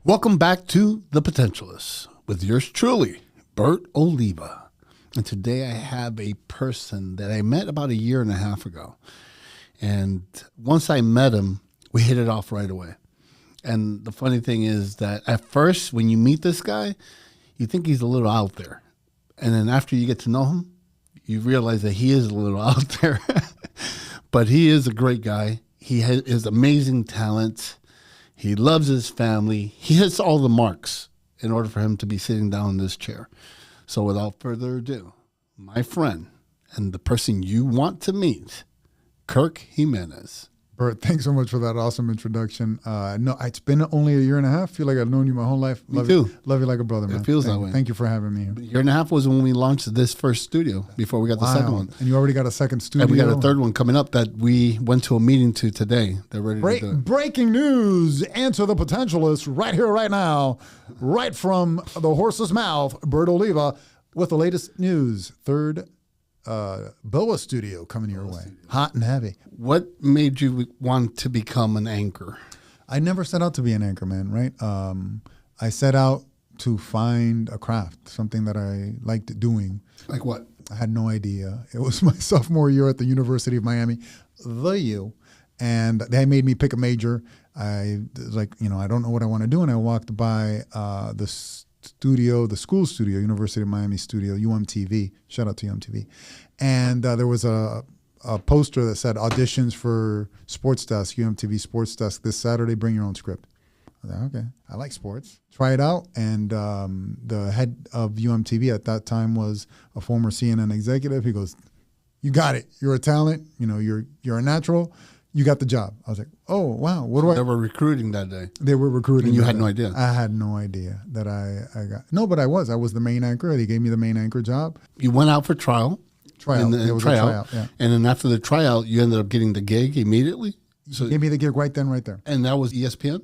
Welcome back to The Potentialists with yours truly, Bert Oliva. And today I have a person that I met about 1.5 years ago. And once I met him, we hit it off right away. And the funny thing is that at first, when you meet this guy, you think he's a little out there. And then after you get to know him, you realize that he is a little out there. But he is a great guy. He has amazing talent. He loves his family. He hits all the marks in order for him to be sitting down in this chair. So without further ado, my friend and the person you want to meet, Kirk Jimenez. Bert, thanks so much for that awesome introduction. No, it's been only 1.5 years. I feel like I've known you my whole life. Me too. Love you like a brother, man. It feels that way. Thank you for having me here. 1.5 years was when we launched this first studio before we got the second one. And you already got a second studio. And we got a third one coming up that we went to a meeting to today. They're ready to do it. Breaking news. Answer the Potentialists right here, right now, right from the horse's mouth, Bert Oliva, with the latest news. Third BOA studio coming your way. Hot and heavy. What made you want to become an anchor? I never set out to be an anchor, man, right? I set out to find a craft, something that I liked doing. Like what? I had no idea. It was my sophomore year at the University of Miami, the U, and they made me pick a major. I was like, I don't know what I want to do, and I walked by the school studio, University of Miami studio, UMTV. Shout out to UMTV. And there was a poster that said auditions for Sports Desk, UMTV Sports Desk this Saturday, bring your own script. I was like, okay, I like sports. Try it out. And the head of UMTV at that time was a former CNN executive. He goes, you got it. You're a talent. You're a natural. You got the job. I was like, oh, wow. They were recruiting that day. They were recruiting. And you had no idea. I had no idea that I got. No, but I was. I was the main anchor. They gave me the main anchor job. You went out for tryout. It was a tryout, yeah. And then after the tryout, you ended up getting the gig immediately? So he gave me the gig right then, right there. And that was ESPN?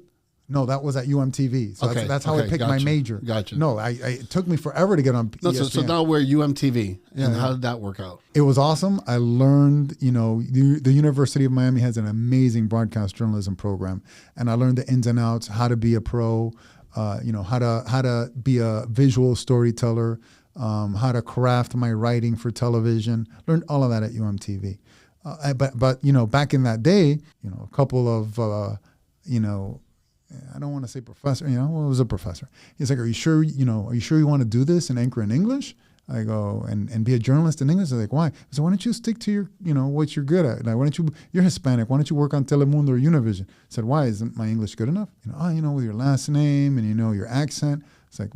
No, that was at UMTV. So that's how I picked my major. Gotcha. No, it took me forever to get on ESPN. So now we're UMTV. And how did that work out? It was awesome. I learned, the University of Miami has an amazing broadcast journalism program. And I learned the ins and outs, how to be a pro, how to be a visual storyteller, how to craft my writing for television. Learned all of that at UMTV. But back in that day, a couple of, I don't want to say professor, it was a professor. He's like, are you sure you want to do this and anchor in English? I go, and be a journalist in English? I'm like, why? I said, why don't you stick to your, what you're good at? Like, you're Hispanic. Why don't you work on Telemundo or Univision? I said, why? Isn't my English good enough? With your last name and your accent. It's like,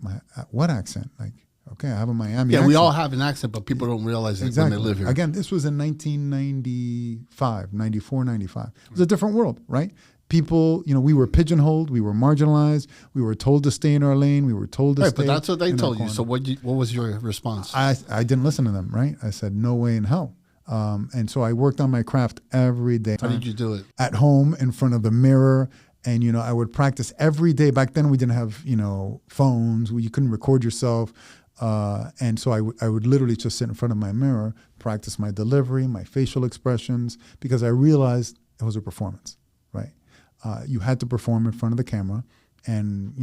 what accent? Like, okay, I have a Miami accent. We all have an accent, but people don't realize it when they live here. Again, this was in 1995, 94, 95. It was a different world, right? People, we were pigeonholed, we were marginalized, we were told to stay in our lane, we were told to stay. Right, but that's what they told you. So what was your response? I didn't listen to them, right? I said, no way in hell. And so I worked on my craft every day. How did you do it? At home, in front of the mirror. And, I would practice every day. Back then, we didn't have, phones. You couldn't record yourself. And so I would literally just sit in front of my mirror, practice my delivery, my facial expressions, because I realized it was a performance, right? You had to perform in front of the camera. And,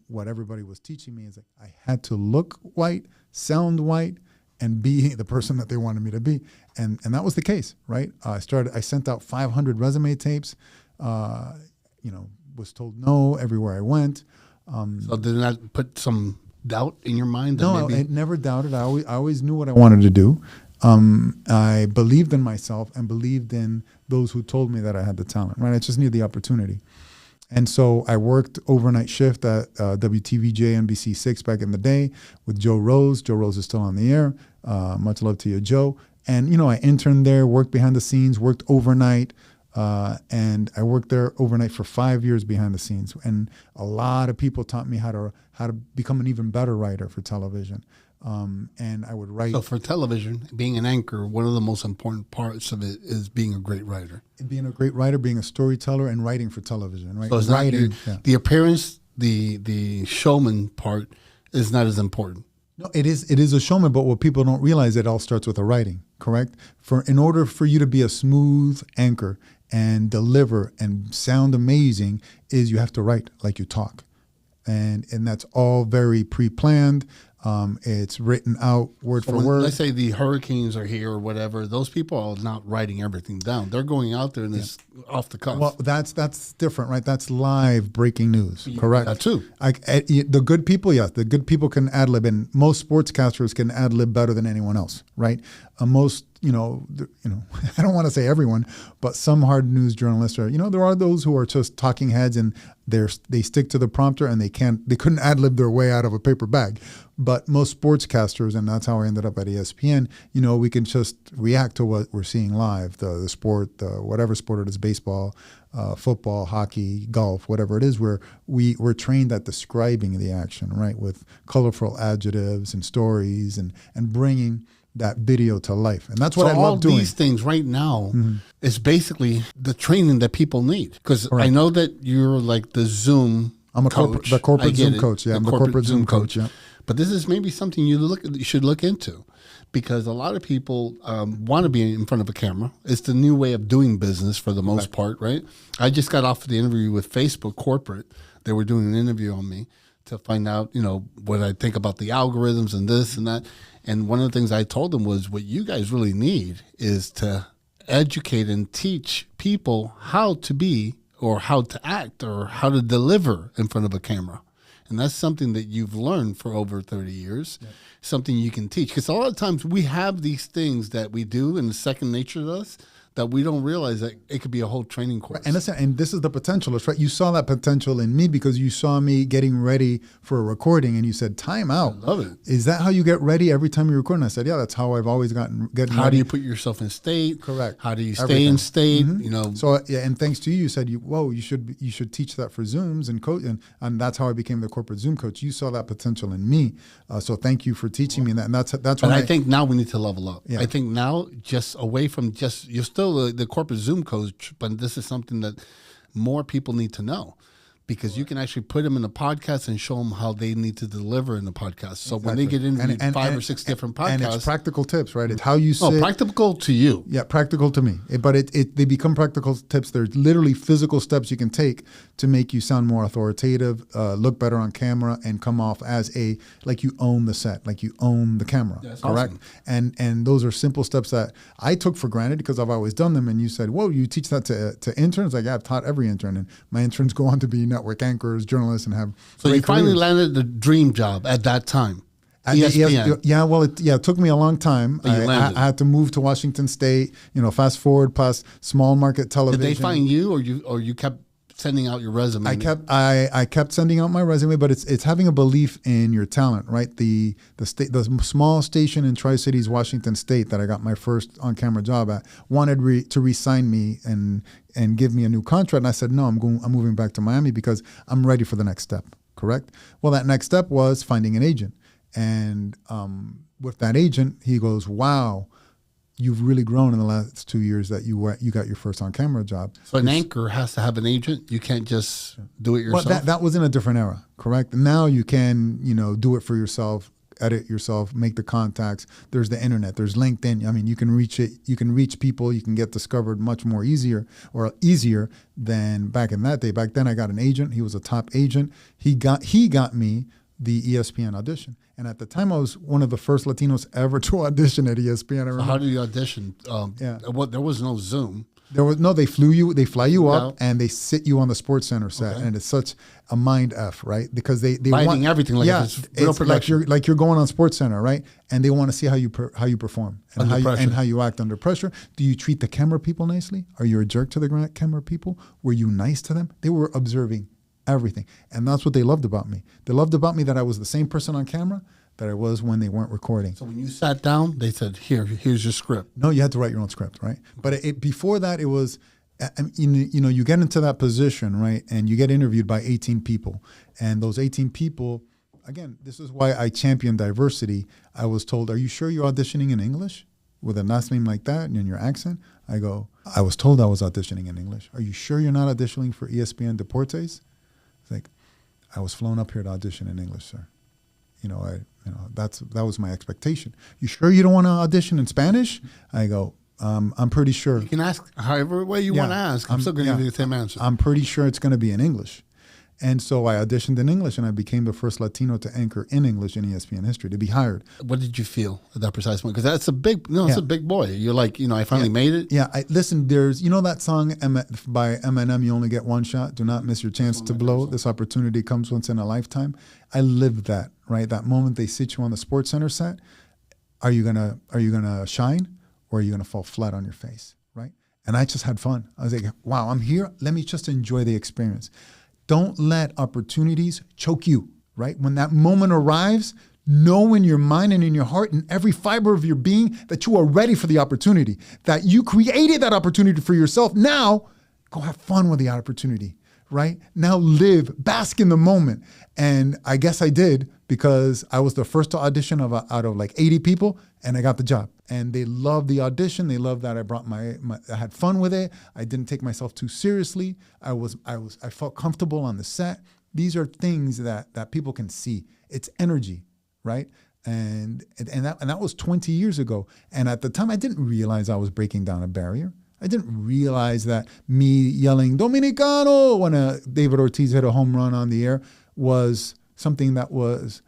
what everybody was teaching me is that I had to look white, sound white, and be the person that they wanted me to be. And that was the case, right? I sent out 500 resume tapes, was told no everywhere I went. So did that put some doubt in your mind? No, I never doubted. I always knew what I wanted to do. I believed in myself and believed in those who told me that I had the talent, right? I just needed the opportunity. And so I worked overnight shift at WTVJ NBC6 back in the day with Joe Rose. Joe Rose is still on the air. Much love to you, Joe. And, I interned there, worked behind the scenes, worked overnight. And I worked there overnight for 5 years behind the scenes. And a lot of people taught me how to become an even better writer for television. And I would write. So for television, being an anchor, one of the most important parts of it is being a great writer. Being a great writer, being a storyteller, and writing for television, right? So it's writing, the appearance, the showman part is not as important. No, it is a showman, but what people don't realize, it all starts with the writing, correct? In order for you to be a smooth anchor and deliver and sound amazing, is you have to write like you talk. and that's all very pre-planned. It's written out word for word. Let's say the hurricanes are here or whatever. Those people are not writing everything down. They're going out there and it's off the cuff. Well, that's different, right? That's live breaking news, correct? That too. The good people, yes, the good people can ad lib, and most sportscasters can ad lib better than anyone else, right? Most, I don't want to say everyone, but some hard news journalists are, there are those who are just talking heads and they stick to the prompter and they couldn't ad lib their way out of a paper bag. But most sportscasters, and that's how I ended up at ESPN, we can just react to what we're seeing live, the sport, whatever sport it is, baseball, football, hockey, golf, whatever it is, where we're trained at describing the action, right, with colorful adjectives and stories and bringing that video to life. And that's what I love doing. All these things right now is basically the training that people need. Because I know that you're like the Zoom coach. The corporate Zoom coach. Yeah, I'm the corporate Zoom coach. Yeah. But this is maybe something you should look into, because a lot of people want to be in front of a camera. It's the new way of doing business for the most part, right? I just got off the interview with Facebook corporate. They were doing an interview on me to find out, what I think about the algorithms and this and that. And one of the things I told them was, what you guys really need is to educate and teach people how to be or how to act or how to deliver in front of a camera. And that's something that you've learned for over 30 years, something you can teach. Because a lot of times we have these things that we do in the second nature to us that we don't realize that it could be a whole training course. And listen, and this is the potentialist, right? You saw that potential in me because you saw me getting ready for a recording and you said, time out. I love it. Is that how you get ready every time you record? And I said, yeah, that's how I've always gotten ready. How do you put yourself in state? Correct. How do you stay in state? So and thanks to you said, you should teach that for Zooms and coach, and that's how I became the corporate Zoom coach. You saw that potential in me. So thank you for teaching me that. And that's when I think now we need to level up. Yeah. I think now, just away from just, you're still the corporate Zoom coach, but this is something that more people need to know, because you can actually put them in a podcast and show them how they need to deliver in the podcast. So when they get into five or six different podcasts, and it's practical tips, right? It's how you say practical to you. Yeah, practical to me. But they become practical tips. There's literally physical steps you can take to make you sound more authoritative, look better on camera, and come off as like you own the set, like you own the camera. That's correct? Awesome. And those are simple steps that I took for granted because I've always done them. And you said, whoa, you teach that to interns? Like, yeah, I've taught every intern, and my interns go on to be network anchors, journalists, and have. So you finally landed the dream job at that time. ESPN. Yeah, well, it took me a long time. I had to move to Washington State. Fast forward past small market television. Did they find you, or you kept sending out your resume? I kept sending out my resume, but it's having a belief in your talent, right? The small station in Tri-Cities, Washington State, that I got my first on-camera job at, wanted to re-sign me and give me a new contract. And I said, no, I'm moving back to Miami because I'm ready for the next step. Correct? Well, that next step was finding an agent. And with that agent, he goes, wow, you've really grown in the last 2 years that you got your first on-camera job. So an anchor has to have an agent. You can't just do it yourself. Well, that was in a different era, correct? Now you can, do it for yourself, edit yourself, make the contacts. There's the internet. There's LinkedIn. I mean, you can reach it. You can reach people. You can get discovered much more easier than back in that day. Back then, I got an agent. He was a top agent. He got me the ESPN audition. And at the time, I was one of the first Latinos ever to audition at ESPN. So how do you audition? There was no Zoom. They fly you up and they sit you on the Sports Center set, and it's such a mind F, right? Because they want everything like it's real production. like you're going on Sports Center, right? And they want to see how you perform and how you act under pressure. Do you treat the camera people nicely? Are you a jerk to the camera people? Were you nice to them? They were observing everything. And that's what they loved about me. They loved about me that I was the same person on camera that I was when they weren't recording. So when you sat down, they said, here's your script. No, you had to write your own script, right? But before that, it was, you get into that position, right? And you get interviewed by 18 people. And those 18 people, again, this is why I champion diversity. I was told, are you sure you're auditioning in English with a last name like that and in your accent? I go, I was told I was auditioning in English. Are you sure you're not auditioning for ESPN Deportes? It's like, I was flown up here to audition in English, sir. That was my expectation. You sure you don't want to audition in Spanish? I go, I'm pretty sure. You can ask however way you want to ask. I'm still going to give you the same answer. I'm pretty sure it's going to be in English. And so I auditioned in English, and I became the first Latino to anchor in English in ESPN history, to be hired. What did you feel at that precise moment? Because that's it's a big boy. You're like, I finally made it. Yeah, listen, there's, that song by Eminem, You Only Get One Shot, do not miss your chance to blow. This opportunity comes once in a lifetime. I lived that, right? That moment they sit you on the Sports Center set, are you gonna shine, or are you gonna fall flat on your face, right? And I just had fun. I was like, wow, I'm here. Let me just enjoy the experience. Don't let opportunities choke you, right? When that moment arrives, know in your mind and in your heart and every fiber of your being that you are ready for the opportunity, that you created that opportunity for yourself. Now, go have fun with the opportunity, right? Now live, bask in the moment. And I guess I did, because I was the first to audition out of like 80 people, and I got the job. And they loved the audition. They loved that I brought I had fun with it. I didn't take myself too seriously. I felt comfortable on the set. These are things that people can see. It's energy, right? And that was 20 years ago. And at the time, I didn't realize I was breaking down a barrier. I didn't realize that me yelling Dominicano when David Ortiz hit a home run on the air was something that was,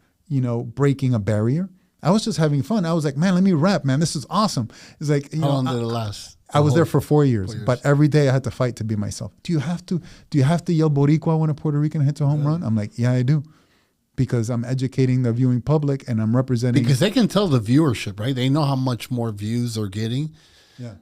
breaking a barrier. I was just having fun. I was like, man, let me rap, man. This is awesome. It's like, how long did it last? I was there for 4 years, but every day I had to fight to be myself. Do you have to yell Boricua when a Puerto Rican hits a home run? I'm like, yeah, I do. Because I'm educating the viewing public, and I'm representing. Because they can tell the viewership, right? They know how much more views they're getting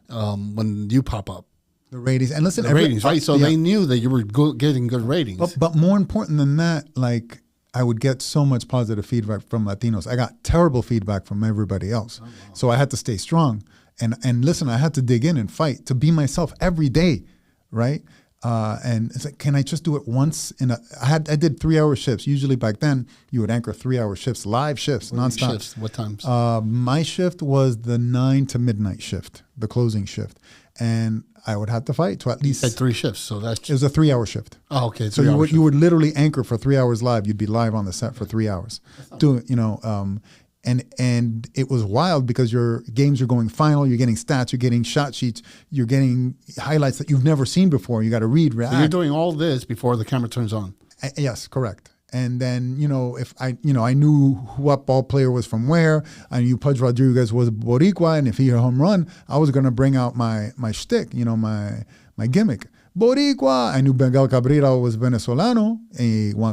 when you pop up. The ratings. And listen, ratings, right? So they knew that you were getting good ratings. But more important than that, like, I would get so much positive feedback from Latinos. I got terrible feedback from everybody else. Oh, wow. So I had to stay strong. And listen, I had to dig in and fight to be myself every day, right? And it's like, can I just do it once? I did 3-hour shifts. Usually back then, you would anchor 3-hour shifts, live shifts, nonstop. Shifts? What times? My shift was the 9 to midnight shift, the closing shift. And I would have to fight to at least... You had 3 shifts, so that's... It was a 3-hour shift. Oh, okay. So you would literally anchor for 3 hours live. You'd be live on the set for 3 hours. And it was wild because your games are going final. You're getting stats. You're getting shot sheets. You're getting highlights that you've never seen before. You got to read, react. So you're doing all this before the camera turns on. Yes, correct. And then, if I knew what ball player was from where. I knew Pudge Rodriguez was Boricua, and if he hit a home run, I was going to bring out my shtick, my gimmick. Boricua. I knew Miguel Cabrera was Venezolano.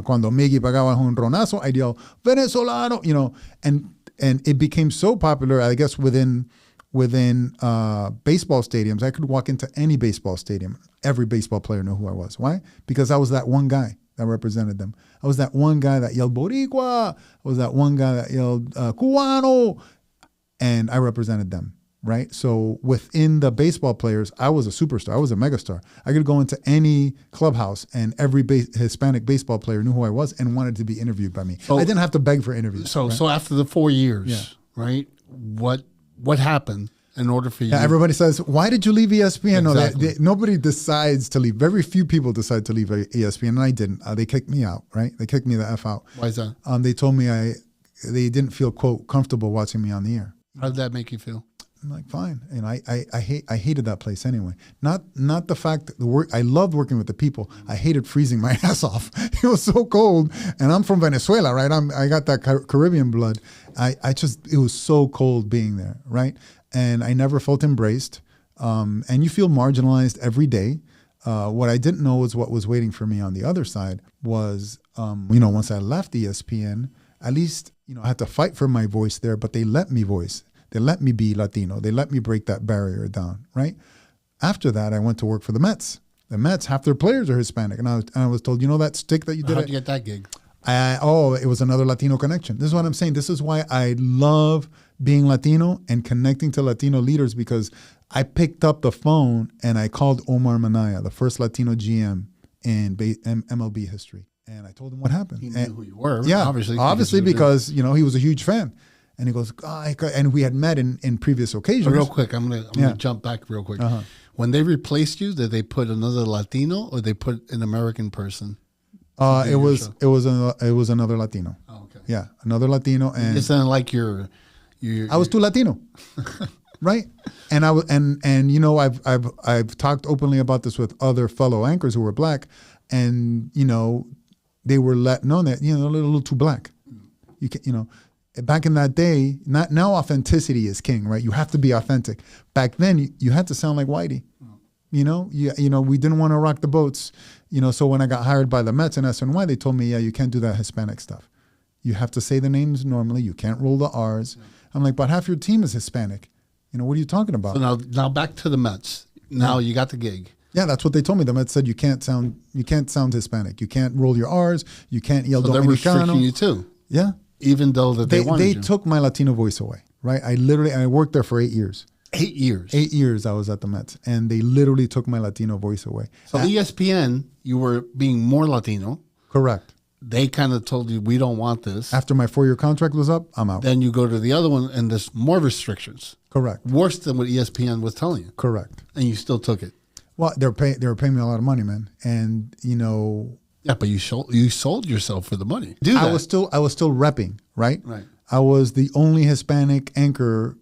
Cuando Miggy pagaba un ronazo, I'd yell, Venezolano, and it became so popular, I guess, within baseball stadiums. I could walk into any baseball stadium. Every baseball player knew who I was. Why? Because I was that one guy that represented them. I was that one guy that yelled Boricua. I was that one guy that yelled Cubano. And I represented them, right? So within the baseball players, I was a superstar. I was a megastar. I could go into any clubhouse, and every Hispanic baseball player knew who I was and wanted to be interviewed by me. So, I didn't have to beg for interviews. So after the 4 years, right, what happened in order for you? Yeah, everybody says, why did you leave ESPN? Exactly. No, nobody decides to leave. Very few people decide to leave ESPN, and I didn't. They kicked me out, right? They kicked me the F out. Why is that? They told me they didn't feel, quote, comfortable watching me on the air. How did that make you feel? I'm like, fine. And I hated that place anyway. Not the fact that the work, I loved working with the people. I hated freezing my ass off. It was so cold. And I'm from Venezuela, right? I got that Caribbean blood. It was so cold being there, right? And I never felt embraced. And you feel marginalized every day. What I didn't know was what was waiting for me on the other side was, once I left ESPN, at least, I had to fight for my voice there, but they let me voice. They let me be Latino. They let me break that barrier down, right? After that, I went to work for the Mets. The Mets, half their players are Hispanic. And I was told, that stick that you did? How'd you get that gig? It was another Latino connection. This is what I'm saying. This is why I love being Latino and connecting to Latino leaders, because I picked up the phone and I called Omar Minaya, the first Latino GM in MLB history. And I told him what happened. He knew who you were. Yeah, obviously because he was a huge fan. And he goes, and we had met in previous occasions. But real quick, I'm gonna jump back real quick. Uh-huh. When they replaced you, did they put another Latino or they put an American person? It was another Latino. Oh, okay. Yeah, another Latino, and it sounded like you're I was too Latino, right? And I've talked openly about this with other fellow anchors who were black, and they were let know that, you know, a little too black. You can, you know, back in that day, not now authenticity is king, right? You have to be authentic. Back then, you had to sound like Whitey. You know, we didn't want to rock the boats. You know, so when I got hired by the Mets and SNY, they told me, yeah, you can't do that Hispanic stuff. You have to say the names normally. You can't roll the R's. Yeah. I'm like, but half your team is Hispanic. You know, what are you talking about? So now back to the Mets. Now you got the gig. Yeah, that's what they told me. The Mets said you can't sound Hispanic. You can't roll your R's. You can't yell so Dominicano. They're restricting you too. Yeah. Even though that they took my Latino voice away, right? I worked there for 8 years. 8 years. 8 years I was at the Mets, and they literally took my Latino voice away. So ESPN, you were being more Latino. Correct. They kind of told you, we don't want this. After my 4-year contract was up, I'm out. Then you go to the other one, and there's more restrictions. Correct. Worse than what ESPN was telling you. Correct. And you still took it. Well, they were paying me a lot of money, man, and you know. Yeah, but you sold yourself for the money. I was still repping, right? Right. I was the only Hispanic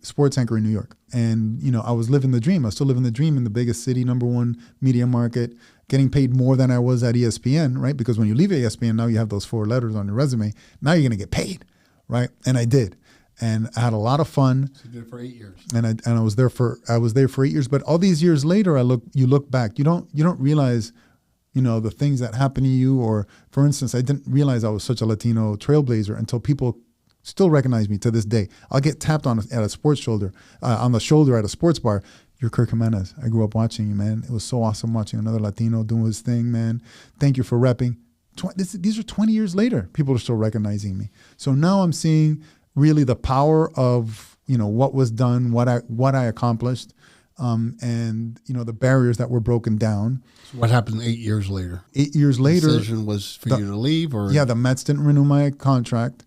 sports anchor in New York. And, you know, I was living the dream. I was still living the dream in the biggest city, #1 media market, getting paid more than I was at ESPN, right? Because when you leave ESPN, now you have those 4 letters on your resume. Now you're going to get paid, right? And I did. And I had a lot of fun. So you did it for 8 years. And I was there for 8 years. But all these years later, you look back, you don't realize, you know, the things that happen to you. Or, for instance, I didn't realize I was such a Latino trailblazer until people still recognize me to this day. I'll get tapped on the shoulder at a sports bar. You're Kirk Jimenez. I grew up watching you, man. It was so awesome watching another Latino doing his thing, man. Thank you for repping. These are 20 years later. People are still recognizing me. So now I'm seeing really the power of, you know, what was done, what I accomplished, and, you know, the barriers that were broken down. So what happened 8 years later? 8 years later. The decision was for you to leave? Or yeah, the Mets didn't renew my contract.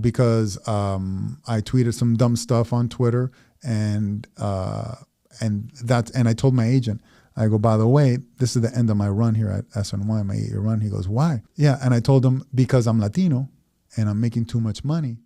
Because I tweeted some dumb stuff on Twitter, and I told my agent, I go, by the way, this is the end of my run here at SNY, my 8-year run. He goes, why? Yeah, and I told him, because I'm Latino and I'm making too much money,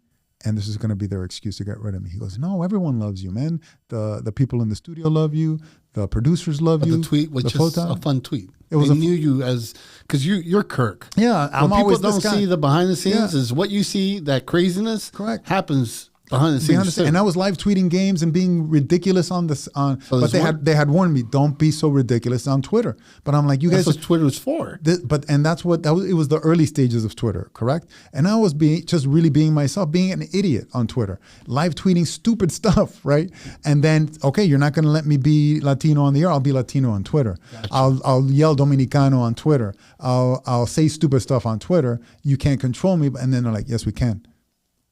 and this is going to be their excuse to get rid of me. He goes, no, everyone loves you, man. The people in the studio love you. The producers love you. The tweet was just a fun tweet. It was they knew you as, because you're Kirk. Yeah, I'm what always people don't see the behind the scenes is what you see, that craziness. Correct. Happens behind the scenes. And I was live tweeting games and being ridiculous but they had warned me, don't be so ridiculous on Twitter. But I'm like, you guys. That's what Twitter was for. It was the early stages of Twitter, correct? And I was just really being myself, being an idiot on Twitter, live tweeting stupid stuff, right? And then, okay, you're not going to let me be Latino on the air. I'll be Latino on Twitter. Gotcha. I'll yell Dominicano on Twitter. I'll say stupid stuff on Twitter. You can't control me. And then they're like, yes, we can.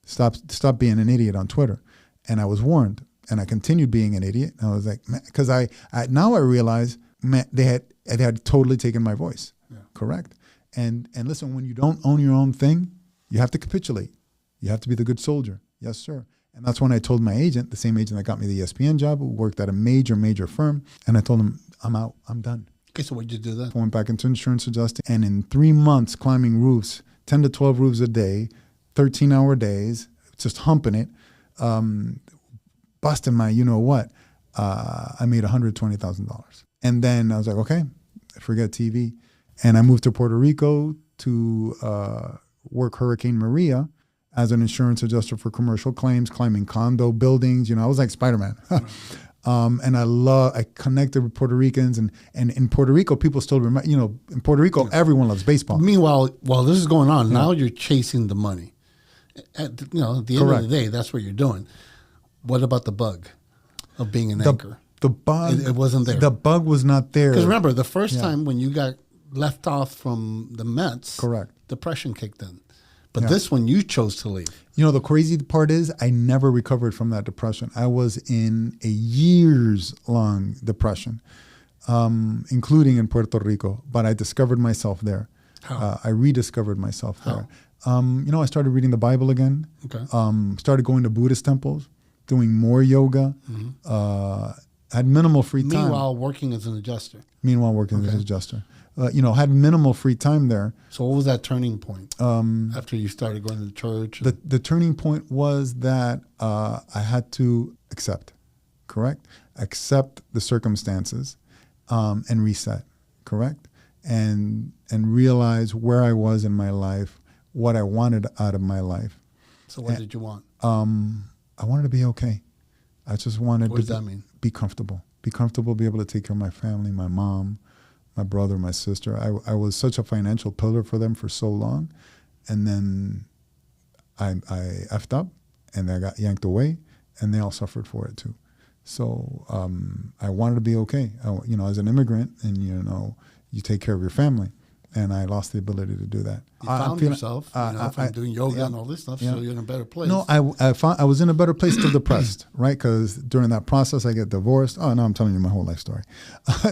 Stop being an idiot on Twitter. And I was warned, and I continued being an idiot. And I was like, because now I realize, man, they had totally taken my voice. Yeah. Correct. And listen, when you don't own your own thing, you have to capitulate. You have to be the good soldier. Yes, sir. And that's when I told my agent, the same agent that got me the ESPN job, who worked at a major firm, and I told him, I'm out. I'm done. Okay, so what did you do then? I went back into insurance adjusting, and in 3 months, climbing roofs, 10 to 12 roofs a day, 13-hour days, just humping it, busting my you-know-what, I made $120,000. And then I was like, okay, forget TV. And I moved to Puerto Rico to work Hurricane Maria as an insurance adjuster for commercial claims, climbing condo buildings. You know, I was like Spider-Man. And I connected with Puerto Ricans, and in Puerto Rico, people still remember, you know, in Puerto Rico, everyone loves baseball. Meanwhile, while this is going on, now you're chasing the money. At the end of the day, that's what you're doing. What about the bug of being an anchor? The bug, it wasn't there. The bug was not there. Because remember, the first time when you got left off from the Mets, correct, depression kicked in. But this one, you chose to leave. You know, the crazy part is I never recovered from that depression. I was in a years-long depression, including in Puerto Rico. But I discovered myself there. How? I rediscovered myself there. You know, I started reading the Bible again. Okay. Started going to Buddhist temples, doing more yoga. Mm-hmm. Had minimal free time. Meanwhile, working as an adjuster. As an adjuster. You know, had minimal free time there. So what was that turning point after you started going to church? The turning point was that I had to accept the circumstances and reset, correct? and realize where I was in my life, what I wanted out of my life. So what did you want? I wanted to be okay. I just wanted What does that mean? Be comfortable. Be comfortable, be able to take care of my family, my mom, my brother, my sister. I was such a financial pillar for them for so long. And then I effed up and I got yanked away and they all suffered for it too. So I wanted to be okay. As an immigrant and, you take care of your family. And I lost the ability to do that. You found yourself, from doing yoga and all this stuff, so you're in a better place. No, I was in a better place, still depressed, right? Because during that process, I get divorced. Oh, no, I'm telling you my whole life story.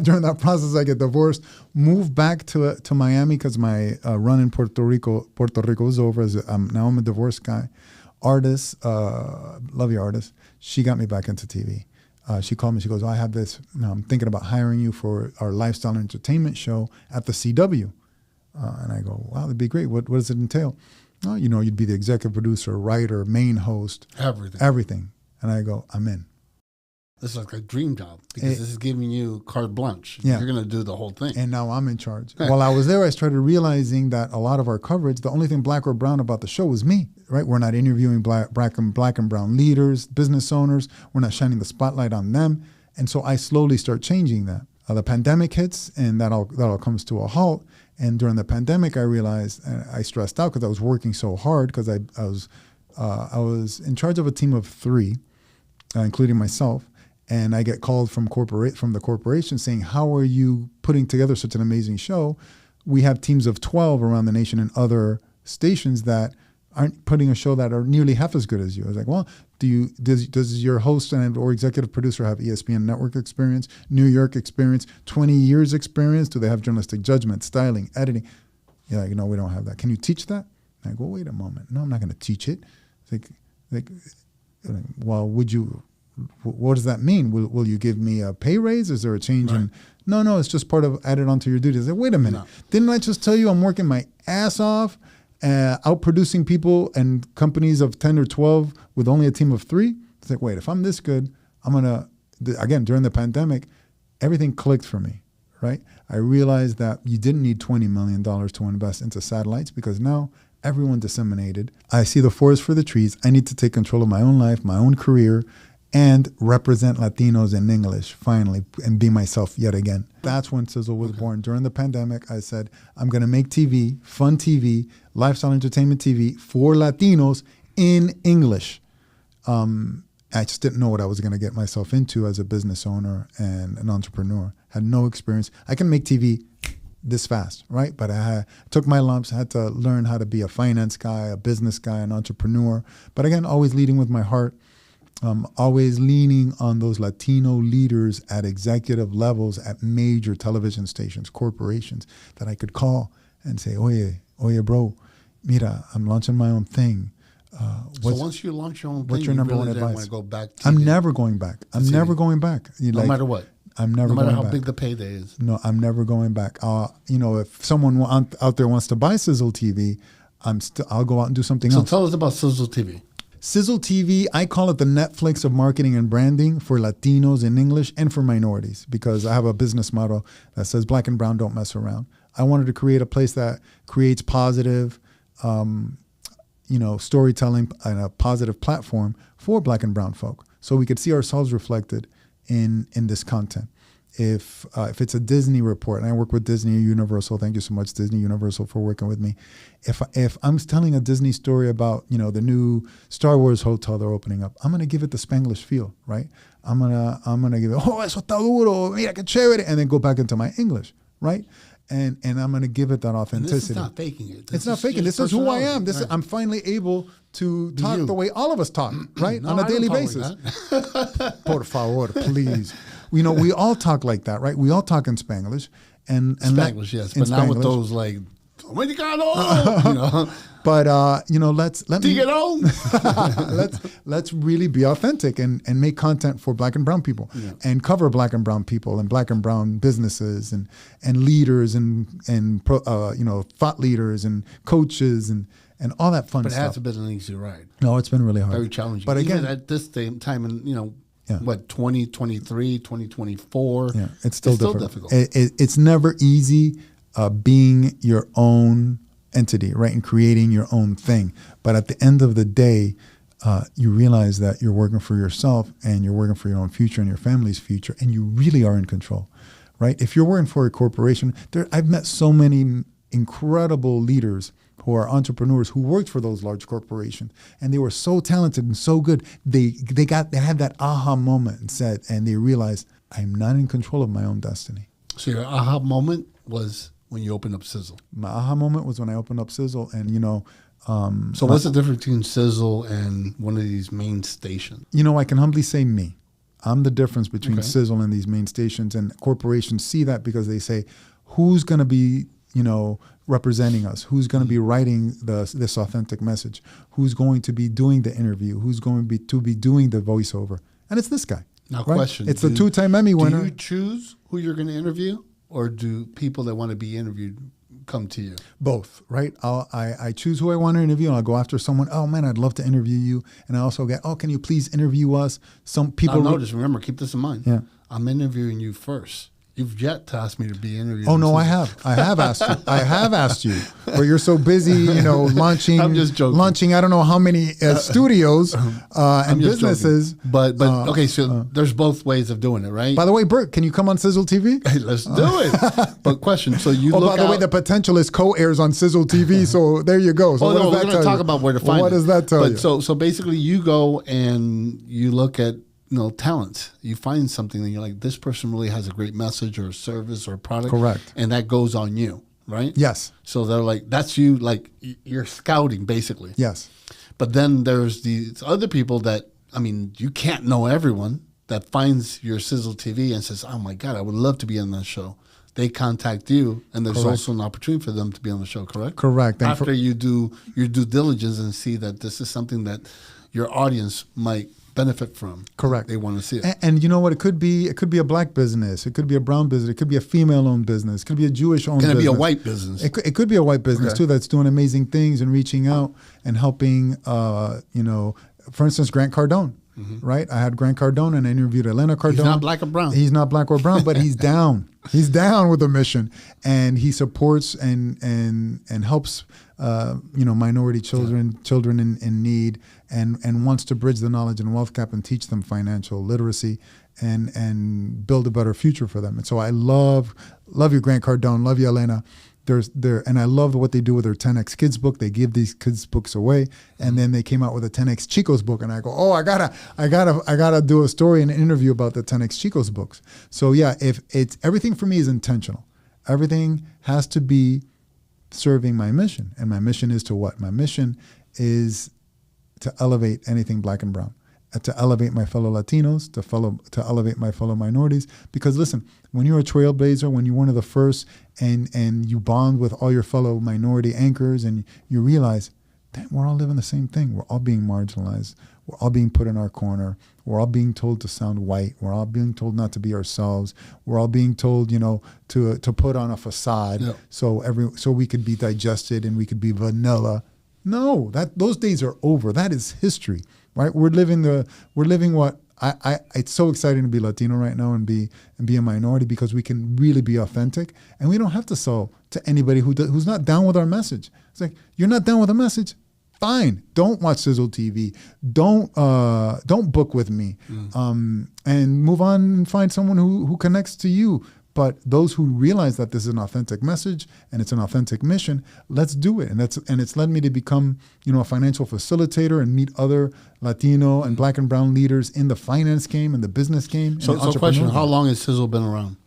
During that process, I get divorced, moved back to Miami because my run in Puerto Rico was over. Now I'm a divorced guy. Artist, love your artist. She got me back into TV. She called me. She goes, I have this. I'm thinking about hiring you for our lifestyle entertainment show at the CW. And I go, wow, that'd be great. What does it entail? Oh, you'd be the executive producer, writer, main host. Everything. And I go, I'm in. This is like a dream job because this is giving you carte blanche. Yeah. You're going to do the whole thing. And now I'm in charge. While I was there, I started realizing that a lot of our coverage, the only thing black or brown about the show was me, right? We're not interviewing black and brown leaders, business owners. We're not shining the spotlight on them. And so I slowly start changing that. The pandemic hits and that all comes to a halt. And during the pandemic, I realized I stressed out because I was working so hard because I was in charge of a team of 3, including myself. And I get called from the corporation saying, how are you putting together such an amazing show? We have teams of 12 around the nation and other stations that aren't putting a show that are nearly half as good as you. I was like, well, does your host or executive producer have ESPN network experience, New York experience, 20 years experience? Do they have journalistic judgment, styling, editing? Yeah, no, we don't have that. Can you teach that? And I go, wait a moment. No, I'm not going to teach it. It's like, well, what does that mean? Will you give me a pay raise? Is there a change in? No, it's just part of added onto your duties. I say, wait a minute. No. Didn't I just tell you I'm working my ass off, out producing people and companies of 10 or 12 with only a team of 3? It's like, wait, if I'm this good, I'm going to, again, during the pandemic, everything clicked for me, right? I realized that you didn't need $20 million to invest into satellites because now everyone disseminated. I see the forest for the trees. I need to take control of my own life, my own career, and represent Latinos in English, finally, and be myself yet again. That's when Sizzle was born. During the pandemic, I said, I'm going to make TV, fun TV, lifestyle entertainment TV for Latinos in English. I just didn't know what I was going to get myself into as a business owner and an entrepreneur. Had no experience. I can make TV this fast, right? But I took my lumps, had to learn how to be a finance guy, a business guy, an entrepreneur. But again, always leading with my heart. Always leaning on those Latino leaders at executive levels at major television stations, corporations that I could call and say, oye, bro, mira, I'm launching my own thing. So once you launch your own thing, what's your number one advice? Want to go back to I'm never going back. I'm never going back. No matter what. I'm never going back. No matter how big the payday is. No, I'm never going back. If someone out there wants to buy Sizzle TV, I'll go out and do something else. So tell us about Sizzle TV. Sizzle TV, I call it the Netflix of marketing and branding for Latinos in English and for minorities because I have a business model that says black and brown don't mess around. I wanted to create a place that creates positive, storytelling and a positive platform for black and brown folk so we could see ourselves reflected in this content. If it's a Disney report, and I work with Disney Universal, thank you so much, Disney Universal, for working with me. If I'm telling a Disney story about, the new Star Wars hotel they're opening up, I'm gonna give it the Spanglish feel, right? I'm gonna give it, eso está duro, mira que chévere, and then go back into my English, right? And I'm gonna give it that authenticity. And this is not faking it. It's not faking. This is who I am. I'm finally able to talk the way all of us talk, right? On a daily basis. Por favor, please. We all talk like that, right? We all talk in Spanglish. And Spanglish, yes. But not with those like, Dominicano, But let's really be authentic and make content for black and brown people and cover black and brown people and black and brown businesses and leaders and thought leaders and coaches and all that fun stuff. But it hasn't been an easy ride. No, it's been really hard. Very challenging. But even again, at this time in 2023, 2024. Yeah, it's still difficult. It's never easy. being your own entity, right, and creating your own thing. But at the end of the day, you realize that you're working for yourself and you're working for your own future and your family's future, and you really are in control, right? If you're working for a corporation, I've met so many incredible leaders who are entrepreneurs who worked for those large corporations, and they were so talented and so good. They had that aha moment and they realized, I'm not in control of my own destiny. So your aha moment was when you opened up Sizzle. My aha moment was when I opened up Sizzle, and so what's the difference between Sizzle and one of these main stations? I can humbly say me. I'm the difference between Sizzle and these main stations, and corporations see that because they say, who's going to be, representing us? Who's going to be writing this authentic message? Who's going to be doing the interview? Who's going to be doing the voiceover? And it's this guy. Now, right? question. It's the 2-time Emmy winner. Do you choose who you're going to interview, or do people that want to be interviewed come to you? Both, right? I choose who I want to interview, and I'll go after someone. Oh man, I'd love to interview you. And I also get, can you please interview us? Some people. Notice. Remember, keep this in mind. Yeah, I'm interviewing you first. You've yet to ask me to be interviewed. Oh no, I have asked you. I have asked you, but you're so busy, launching. I'm just joking. Launching, I don't know how many studios and businesses. Joking. But okay, so there's both ways of doing it, right? By the way, Bert, can you come on Sizzle TV? Hey, let's do it. But question, so you look by the way, the Potentialist co-airs on Sizzle TV, so there you go. So we're going to talk about where to find it. What does that tell you? So basically you go and you look at talent. You find something and you're like, this person really has a great message or a service or a product. Correct. And that goes on you, right? Yes. So they're like, that's you, like you're scouting basically. Yes. But then there's these other people that, you can't know everyone that finds your Sizzle TV and says, oh my God, I would love to be on that show. They contact you, and there's also an opportunity for them to be on the show, correct? Correct. And after you do your due diligence and see that this is something that your audience might benefit from. Correct. They want to see it. And you know what? It could be a black business. It could be a brown business. It could be a female-owned business. It could be a Jewish-owned business. Can it be a white business? It could be a white business, too, that's doing amazing things and reaching out and helping, for instance, Grant Cardone. Mm-hmm. Right? I had Grant Cardone and I interviewed Elena Cardone. He's not black or brown. He's not black or brown, but he's down. He's down with the mission, and he supports and helps minority children in need, and wants to bridge the knowledge and wealth gap and teach them financial literacy and build a better future for them. And so I love you, Grant Cardone. Love you, Elena. And I love what they do with their 10X Kids book. They give these kids books away, and then they came out with a 10X Chicos book. And I go, I gotta do a story and an interview about the 10X Chicos books. So yeah, if it's everything for me is intentional. Everything has to be serving my mission, and my mission is to what? My mission is to elevate anything black and brown, to elevate my fellow Latinos, to elevate my fellow minorities. Because listen, when you're a trailblazer, when you're one of the first, and you bond with all your fellow minority anchors, and you realize that we're all living the same thing. We're all being marginalized. We're all being put in our corner. We're all being told to sound white. We're all being told not to be ourselves. We're all being told, to put on a facade, yep, so we could be digested and we could be vanilla. No, those days are over. That is history. Right, we're living what it's so exciting to be Latino right now and be a minority, because we can really be authentic, and we don't have to sell to anybody who's not down with our message. It's like, you're not down with the message, fine. Don't watch Sizzle TV. Don't book with me, and move on and find someone who connects to you. But those who realize that this is an authentic message and it's an authentic mission, let's do it. And it's led me to become, a financial facilitator and meet other Latino and black and brown leaders in the finance game and the business game. So question, how long has Sizzle been around?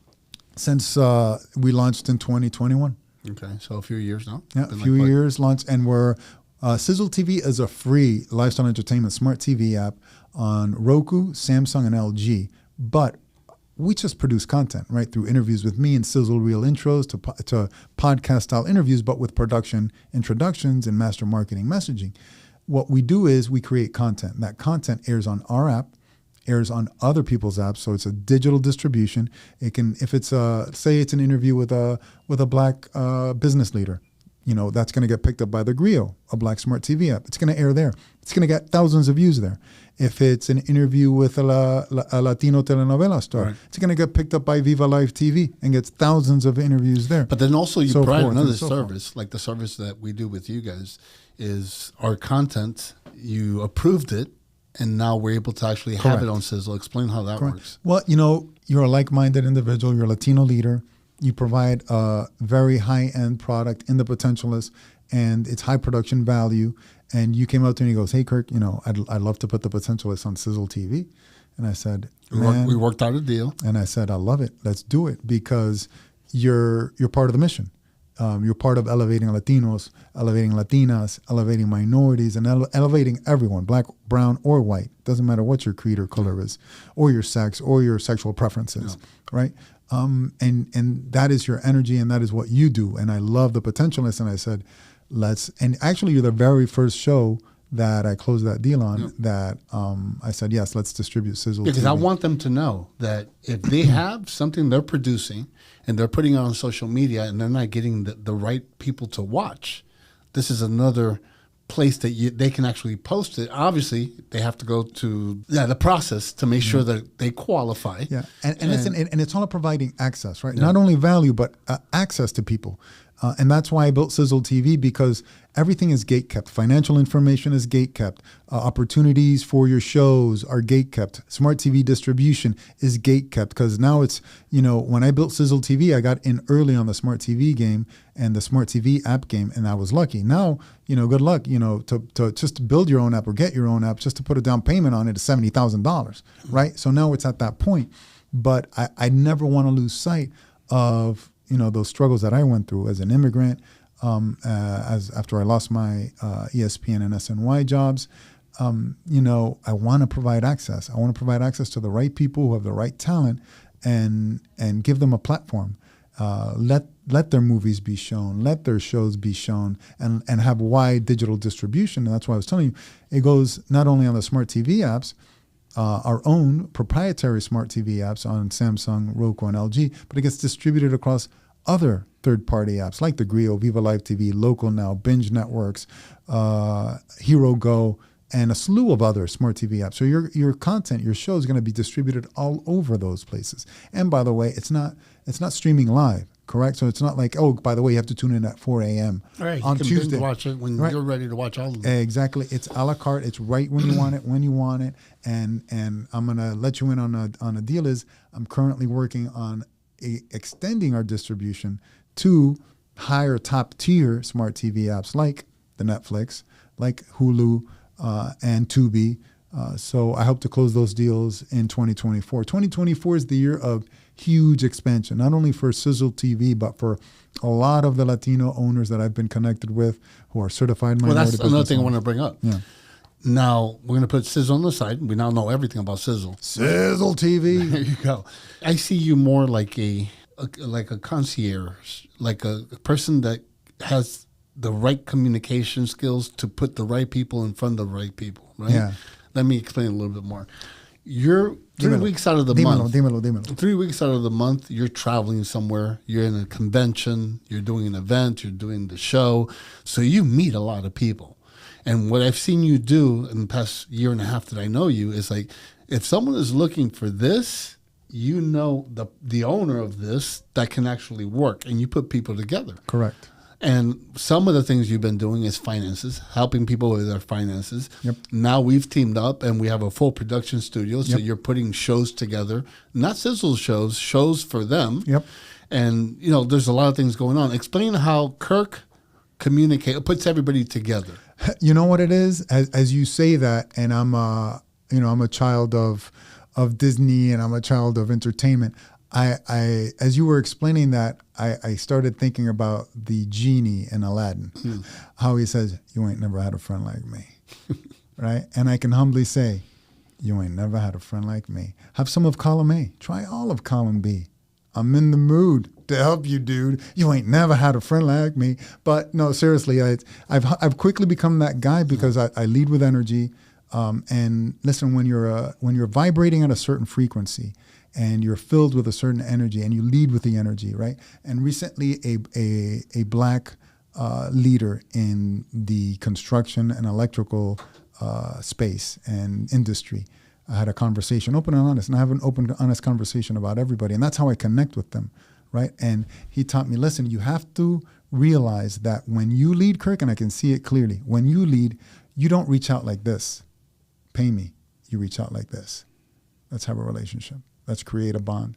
Since we launched in 2021. Okay, so a few years now. Yeah, a few years launched, and we're Sizzle TV is a free lifestyle entertainment smart TV app on Roku, Samsung, and LG. But we just produce content, right, through interviews with me and Sizzle Reel intros to podcast-style interviews, but with production introductions and master marketing messaging. What we do is we create content. That content airs on our app, airs on other people's apps, so it's a digital distribution. It can, if it's say it's an interview with a black business leader, that's going to get picked up by the Griot, a Black smart TV app. It's going to air there. It's going to get thousands of views there. If it's an interview with a Latino telenovela star, right, it's going to get picked up by Viva Live TV and gets thousands of interviews there. But then also you provide another service, like the service that we do with you guys is our content. You approved it, and now we're able to actually have it on Sizzle. Explain how that works. Well, you're a like-minded individual. You're a Latino leader. You provide a very high-end product in the Potentialists, and it's high production value. And you came up to me and he goes, "Hey, Kirk, I'd love to put the Potentialists on Sizzle TV." And I said, we worked out a deal. And I said, "I love it. Let's do it because you're part of the mission. You're part of elevating Latinos, elevating Latinas, elevating minorities, and elevating everyone, black, brown, or white. Doesn't matter what your creed or color is, or your sex, or your sexual preferences, right? And that is your energy, and that is what you do. And I love the Potentialists." And I said, and actually you're the very first show that I closed that deal on that I said, yes, let's distribute Sizzle. Because TV. I want them to know that if they have something they're producing and they're putting it on social media and they're not getting the right people to watch, this is another place that they can actually post it. Obviously, they have to go to the process to make sure that they qualify. Yeah, and it's all about providing access, right? Yeah. Not only value, but access to people. And that's why I built Sizzle TV, because everything is gate kept. Financial information is gate kept. Opportunities for your shows are gate kept. Smart TV distribution is gate kept, because now it's, when I built Sizzle TV, I got in early on the Smart TV game and the Smart TV app game, and I was lucky. Now, good luck, to just build your own app or get your own app, just to put a down payment on it is $70,000, right? So now it's at that point. But I never want to lose sight of those struggles that I went through as an immigrant, after I lost my ESPN and SNY jobs. I want to provide access. I want to provide access to the right people who have the right talent, and give them a platform. Let their movies be shown, let their shows be shown, and have wide digital distribution. And that's why I was telling you, it goes not only on the smart TV apps, our own proprietary smart TV apps on Samsung, Roku, and LG, but it gets distributed across other third-party apps like the Griot, Viva Live TV, Local Now, Binge Networks, Hero Go, and a slew of other smart TV apps. So your content, your show is going to be distributed all over those places. And by the way, it's not streaming live, correct? So it's not like, oh, by the way, you have to tune in at 4 a.m. Right, on you can Tuesday. Watch it when you're ready to watch all of them. Exactly. It's a la carte. It's right when you want it, when you want it. And I'm going to let you in on a deal is I'm currently working on extending our distribution to higher top tier smart TV apps like the Netflix, like Hulu, and Tubi. So I hope to close those deals in 2024. 2024 is the year of huge expansion, not only for Sizzle TV, but for a lot of the Latino owners that I've been connected with who are certified minority business owners. Well, that's another thing I want to bring up. Yeah. Now, we're going to put Sizzle on the side. We now know everything about Sizzle. Sizzle TV. There you go. I see you more like a concierge, like a person that has the right communication skills to put the right people in front of the right people, right? Yeah. Let me explain a little bit more. You're 3 weeks out of the month. Dímelo. 3 weeks out of the month, you're traveling somewhere. You're in a convention. You're doing an event. You're doing the show. So you meet a lot of people. And what I've seen you do in the past year and a half that I know you is like, if someone is looking for this, the owner of this that can actually work, and you put people together. Correct. And some of the things you've been doing is finances, helping people with their finances. Yep. Now we've teamed up and we have a full production studio. So you're putting shows together, not Sizzle shows for them. Yep. And, there's a lot of things going on. Explain how Kirk puts everybody together. You know what it is? As you say that, and I'm a child of Disney and I'm a child of entertainment. I as you were explaining that, I started thinking about the genie in Aladdin, how he says, "You ain't never had a friend like me," right? And I can humbly say, "You ain't never had a friend like me. Have some of column A. Try all of column B. I'm in the mood to help you, dude. You ain't never had a friend like me." But no, seriously, I've quickly become that guy because I lead with energy. And listen, when you're vibrating at a certain frequency and you're filled with a certain energy and you lead with the energy, right? And recently, a black leader in the construction and electrical space and industry. I had a conversation, open and honest, and I have an open, honest conversation about everybody. And that's how I connect with them, right? And he taught me, listen, you have to realize that when you lead, Kirk, and I can see it clearly, when you lead, you don't reach out like this, pay me. You reach out like this. Let's have a relationship. Let's create a bond.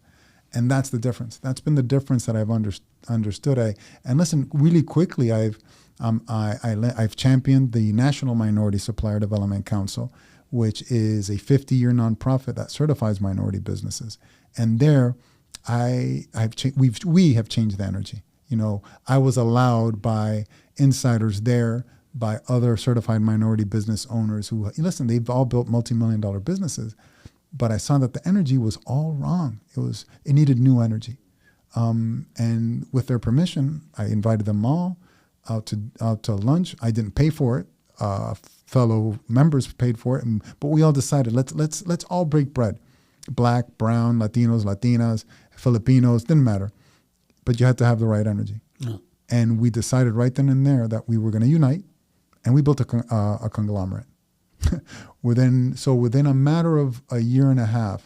And that's the difference. That's been the difference that I've understood. And listen, really quickly, I've championed the National Minority Supplier Development Council, which is a 50-year nonprofit that certifies minority businesses. And there, we have changed the energy. I was allowed by insiders there, by other certified minority business owners who, listen, they've all built multi-million-dollar businesses, but I saw that the energy was all wrong. It needed new energy. And with their permission, I invited them all out to lunch. I didn't pay for it. Fellow members paid for it, but we all decided let's all break bread. Black, brown, Latinos, Latinas, Filipinos, didn't matter. But you had to have the right energy. Yeah. And we decided right then and there that we were going to unite, and we built a conglomerate. Within a matter of a year and a half,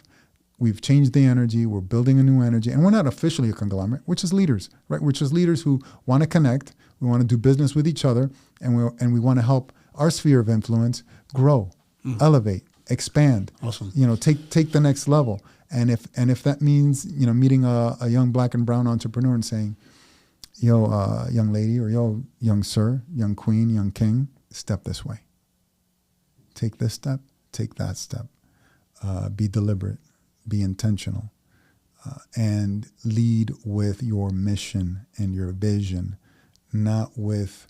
we've changed the energy. We're building a new energy, and we're not officially a conglomerate. We're just leaders, right? We're just leaders who want to connect. We want to do business with each other, and we want to help our sphere of influence grow, elevate, expand. Awesome. Take the next level. And if that means meeting a young black and brown entrepreneur and saying, yo, young lady, or yo, young sir, young queen, young king, step this way. Take this step. Take that step. Be deliberate. Be intentional. And lead with your mission and your vision, not with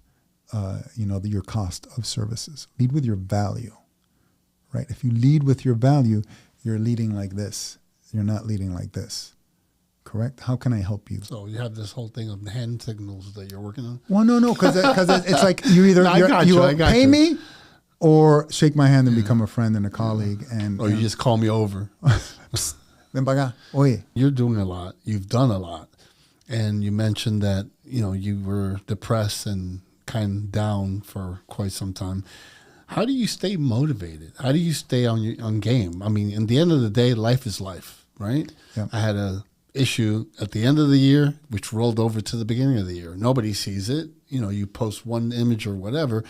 your cost of services. Lead with your value, right? If you lead with your value, you're leading like this. You're not leading like this, correct? How can I help you? So you have this whole thing of hand signals that you're working on? Well, no, because it's like you either pay me or shake my hand and become a friend and a colleague. Or you just call me over. Ven para acá. Oye. You're doing a lot. You've done a lot. And you mentioned that, you were depressed and kind of down for quite some time. How do you stay motivated? How do you stay on game? I mean, in the end of the day, life is life, right? Yeah. I had a issue at the end of the year, which rolled over to the beginning of the year. Nobody sees it. You post one image or whatever,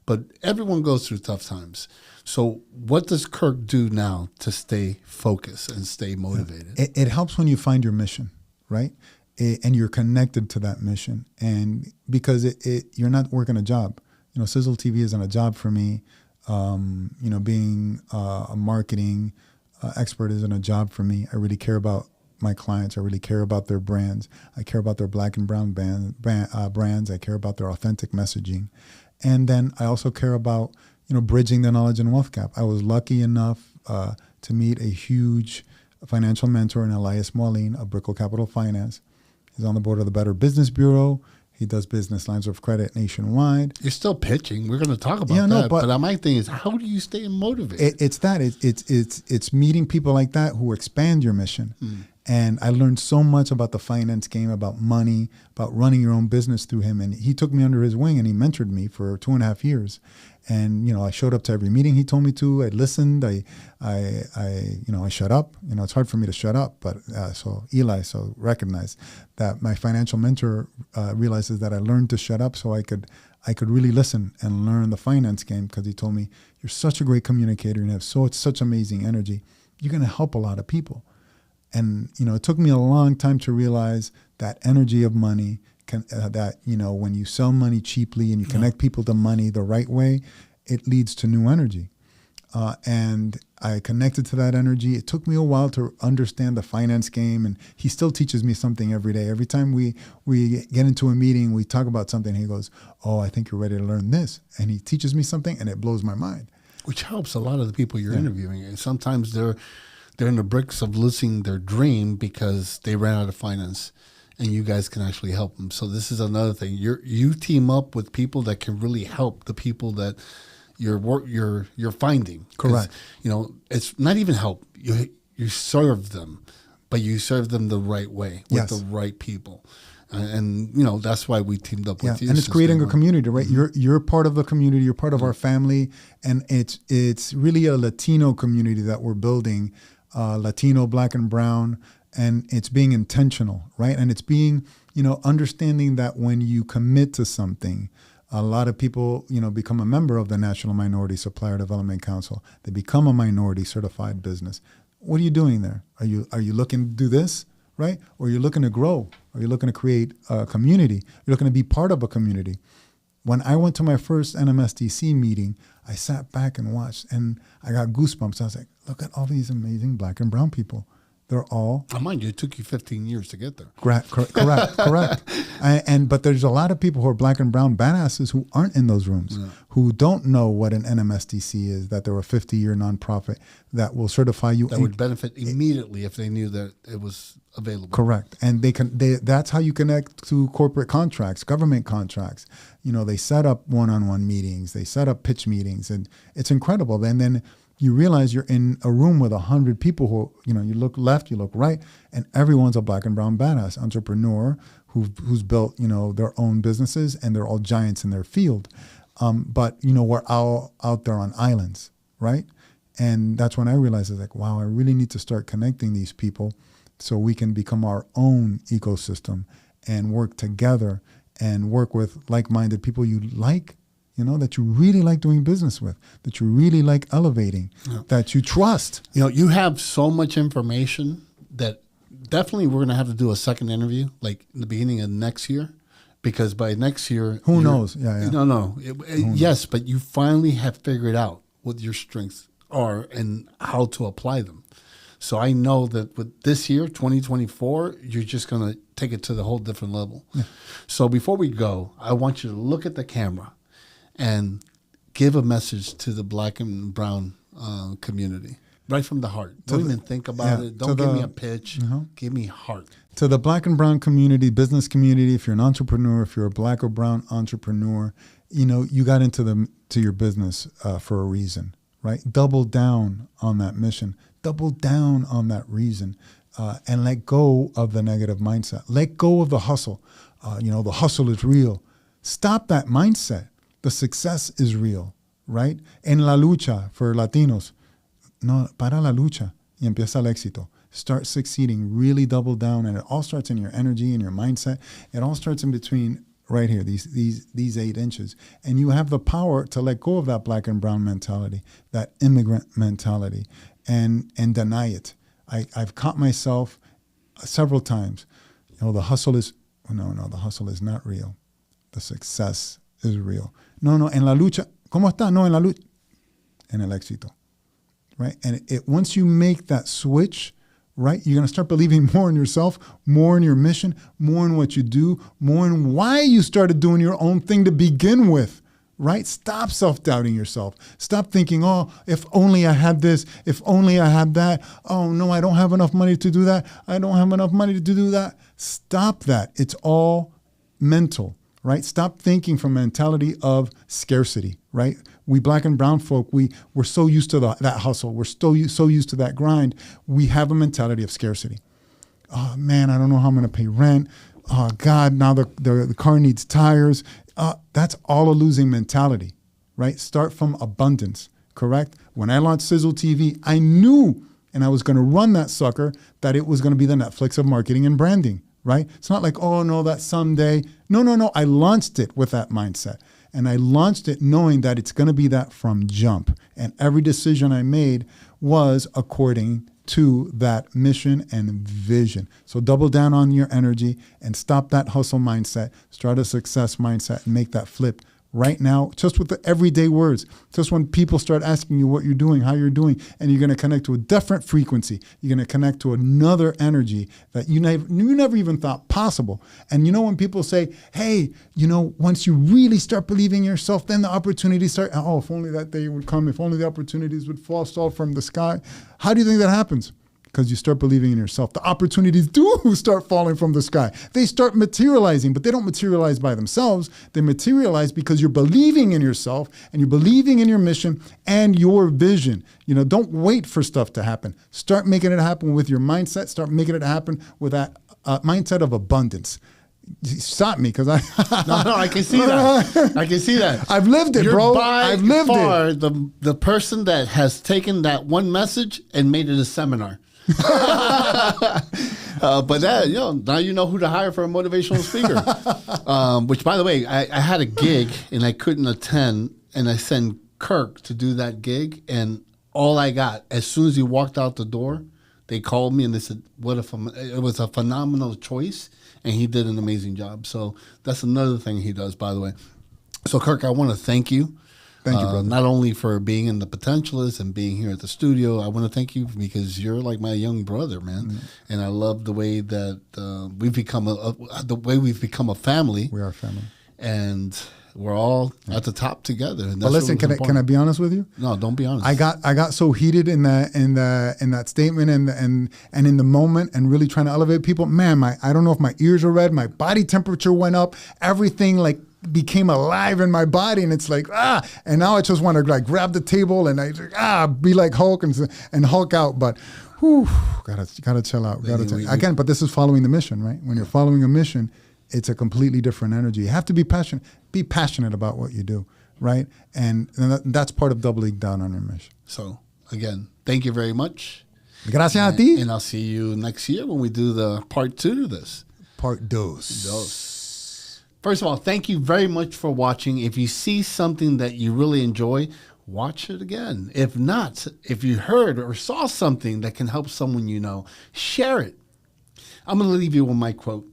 but everyone goes through tough times. So what does Kirk do now to stay focused and stay motivated? It helps when you find your mission, right? And you're connected to that mission. And because you're not working a job. Sizzle TV isn't a job for me. Being a marketing expert isn't a job for me. I really care about my clients. I really care about their brands. I care about their black and brown brands. I care about their authentic messaging. And then I also care about, bridging the knowledge and wealth gap. I was lucky enough to meet a huge financial mentor in Elias Moline of Brickell Capital Finance. He's on the board of the Better Business Bureau. He does business lines of credit nationwide. You're still pitching. We're going to talk about that. But my thing is, how do you stay motivated? It's meeting people like that who expand your mission. And I learned so much about the finance game, about money, about running your own business through him. And he took me under his wing and he mentored me for 2.5 years. And, I showed up to every meeting he told me to. I listened. I shut up. It's hard for me to shut up. But so recognize that my financial mentor realizes that I learned to shut up so I could really listen and learn the finance game, because he told me, you're such a great communicator and have such amazing energy. You're going to help a lot of people. And, it took me a long time to realize that energy of money when you sell money cheaply and you connect people to money the right way, it leads to new energy. And I connected to that energy. It took me a while to understand the finance game, and he still teaches me something every day. Every time we get into a meeting, we talk about something, he goes, oh, I think you're ready to learn this. And he teaches me something, and it blows my mind. Which helps a lot of the people you're interviewing. And sometimes they're in the bricks of losing their dream because they ran out of finance, and you guys can actually help them. So this is another thing. You team up with people that can really help the people that you're finding. Correct. It's not even help. You serve them, but you serve them the right way with the right people. And that's why we teamed up with you. And it's creating a community, right? You're part of the community. You're part of our family, and it's really a Latino community that we're building, Latino, Black and Brown, and it's being intentional, right? And it's being, understanding that when you commit to something, a lot of people, become a member of the National Minority Supplier Development Council. They become a minority certified business. What are you doing there? Are you looking to do this, right? Or you're looking to grow? Are you looking to create a community? You're looking to be part of a community. When I went to my first NMSDC meeting, I sat back and watched, and I got goosebumps. I was like, look at all these amazing Black and brown people. They're all... Mind you, it took you 15 years to get there. Correct. But there's a lot of people who are Black and brown badasses who aren't in those rooms, who don't know what an NMSDC is, that they're a 50-year nonprofit that will certify you. That would benefit immediately if they knew that it was available. Correct. And that's how you connect to corporate contracts, government contracts. They set up one-on-one meetings. They set up pitch meetings, and it's incredible. And then you realize you're in a room with 100 people who, you look left, you look right, and everyone's a Black and brown badass entrepreneur who's built, their own businesses, and they're all giants in their field. But we're all out there on islands, right? And that's when I realized, wow, I really need to start connecting these people so we can become our own ecosystem and work together and work with like-minded people you like, that you really like doing business with, that you really like elevating, that you trust. You have so much information that definitely we're going to have to do a second interview, like in the beginning of next year, because by next year... Who knows? No. Yes, but you finally have figured out what your strengths are and how to apply them. So I know that with this year, 2024, you're just going to take it to the whole different level. Yeah. So before we go, I want you to look at the camera and give a message to the Black and brown community, right from the heart. Don't even think about it. Don't give me a pitch. Give me heart. To the Black and brown community, business community, if you're an entrepreneur, if you're a Black or brown entrepreneur, you got into your business for a reason, right? Double down on that mission. Double down on that reason, and let go of the negative mindset. Let go of the hustle. The hustle is real. Stop that mindset. The success is real, right? En la lucha for Latinos. No, para la lucha y empieza el éxito. Start succeeding. Really double down, and it all starts in your energy and your mindset. It all starts in between right here, these 8 inches, and you have the power to let go of that Black and brown mentality, that immigrant mentality, and deny it. I've caught myself several times. The hustle is the hustle is not real. The success is real. No, en la lucha, ¿cómo está? No, en la lucha, en el éxito, right? And once you make that switch, right, you're going to start believing more in yourself, more in your mission, more in what you do, more in why you started doing your own thing to begin with, right? Stop self-doubting yourself. Stop thinking, oh, if only I had this, if only I had that. Oh, no, I don't have enough money to do that. I don't have enough money to do that. Stop that. It's all mental. Right? Stop thinking from a mentality of scarcity, right? We Black and brown folk, we're so used to that hustle. We're so used to that grind. We have a mentality of scarcity. Oh, man, I don't know how I'm going to pay rent. Oh, God, now the car needs tires. That's all a losing mentality, right? Start from abundance, correct? When I launched Sizzle TV, I knew, and I was going to run that sucker, that it was going to be the Netflix of marketing and branding. Right? It's not like, oh, no, that's someday. No. I launched it with that mindset. And I launched it knowing that it's going to be that from jump. And every decision I made was according to that mission and vision. So double down on your energy and stop that hustle mindset. Start a success mindset and make that flip right now, just with the everyday words. Just when people start asking you what you're doing, how you're doing, and you're going to connect to a different frequency. You're going to connect to another energy that you never even thought possible. And when people say, hey, once you really start believing in yourself, then the opportunities start. Oh, if only that day would come. If only the opportunities would fall from the sky. How do you think that happens? Because you start believing in yourself. The opportunities do start falling from the sky. They start materializing, but they don't materialize by themselves. They materialize because you're believing in yourself and you're believing in your mission and your vision. Don't wait for stuff to happen. Start making it happen with your mindset. Start making it happen with that mindset of abundance. Stop me, because I No, I can see that. I can see that. I've lived it, You're bro. by I've lived far it. the person that has taken that one message and made it a seminar. But that, now you know who to hire for a motivational speaker. Which, by the way, I had a gig and I couldn't attend, and I sent Kirk to do that gig, and all I got, as soon as he walked out the door, they called me and they said, it was a phenomenal choice, and he did an amazing job. So that's another thing he does, by the way. So, Kirk, I want to thank you. Thank you, brother. Not only for being in the Potentialists and being here at the studio, I want to thank you because you're like my young brother, man. Mm-hmm. And I love the way that we've become a family. We are a family, and we're all at the top together. And but listen, can I be honest with you? No, don't be honest. I got so heated in that statement and in the moment, and really trying to elevate people. Man, I don't know if my ears are red. My body temperature went up. Everything became alive in my body, and it's like and now I just want to grab the table and be like Hulk and Hulk out. But gotta chill out. Again, but this is following the mission, right? When you're following a mission, it's a completely different energy. You have to be passionate. Be passionate about what you do, right? And that's part of doubling down on your mission. So again, thank you very much. Gracias a ti. And I'll see you next year when we do the part 2 to this. Part dos. First of all, thank you very much for watching. If you see something that you really enjoy, watch it again. If not, if you heard or saw something that can help someone you know, share it. I'm going to leave you with my quote,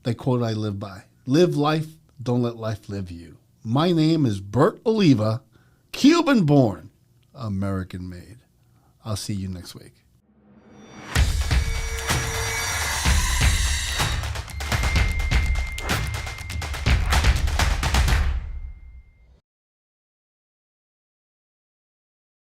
the quote I live by. Live life, don't let life live you. My name is Bert Oliva, Cuban born, American made. I'll see you next week.